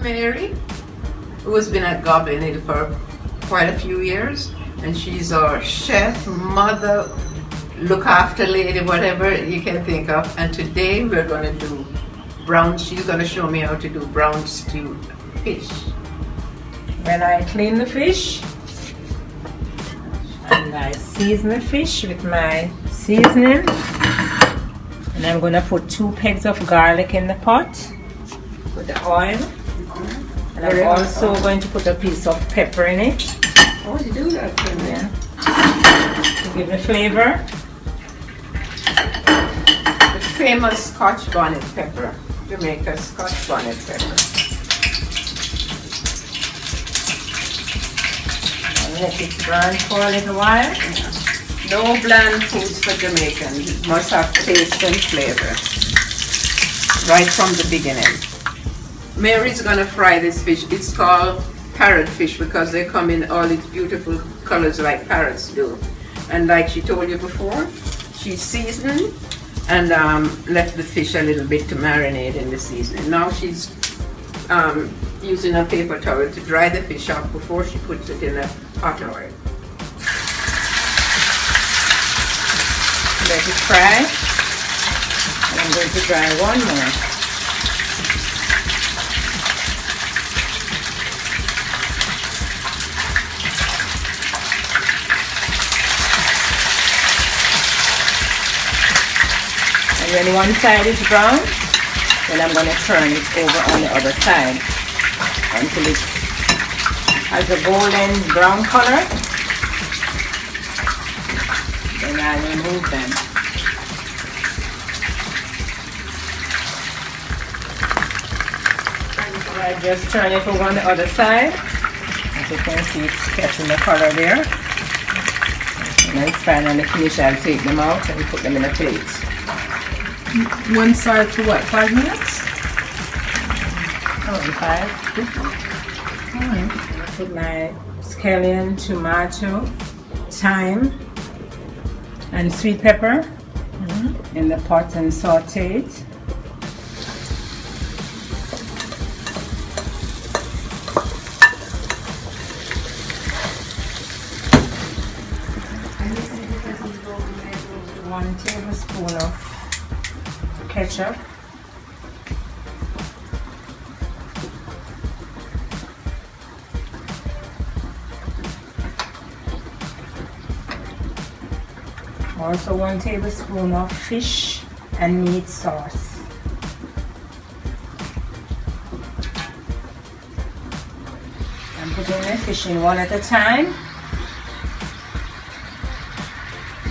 Mary, who has been at Goblin Hill for quite a few years, and she's our chef, mother, look after lady, whatever you can think of. And today we're going to do she's going to show me how to do brown stewed fish. When I clean the fish and I season the fish with my seasoning, and I'm going to put 2 pegs of garlic in the pot with the oil, and I'm also going to put a piece of pepper in it. Oh, you do that for me? Yeah. To give the flavor. The famous Scotch bonnet pepper, Jamaican Scotch bonnet pepper. And let it burn for a little while. No bland foods for Jamaicans. It must have taste and flavor. Right from the beginning. Mary's gonna fry this fish. It's called parrot fish because they come in all these beautiful colors like parrots do. And like she told you before, she's seasoning and left the fish a little bit to marinate in the seasoning. Now she's using a paper towel to dry the fish off before she puts it in a hot oil. Let it fry. And I'm going to dry one more. And when one side is brown, then I'm going to turn it over on the other side until it has a golden brown color. Then I remove them. So I just turn it over on the other side. As you can see, it's catching the color there. And then finally finish, I'll take them out and put them in a plate. One side for what, 5 minutes? Oh, 5. Alright. I put my scallion, tomato, thyme, and sweet pepper in the pot and saute it. One tablespoon of ketchup. Also 1 tablespoon of fish and meat sauce. I'm putting the fish in one at a time.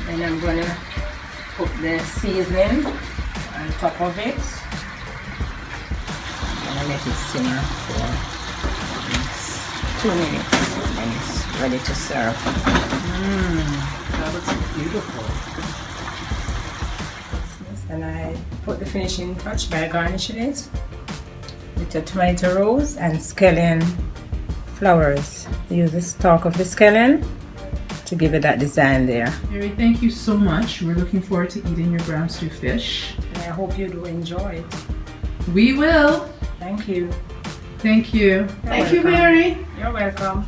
Then I'm going to put the seasoning on top of it. And let it simmer for 2 minutes. And it's ready to serve. That looks beautiful. And I put the finishing touch by garnishing it with a tomato rose and scallion flowers. Use the stalk of the scallion to give it that design there. Mary, thank you so much. We're looking forward to eating your brown stew fish. And I hope you do enjoy it. We will. Thank you. Thank you. Thank you, Mary. You're welcome.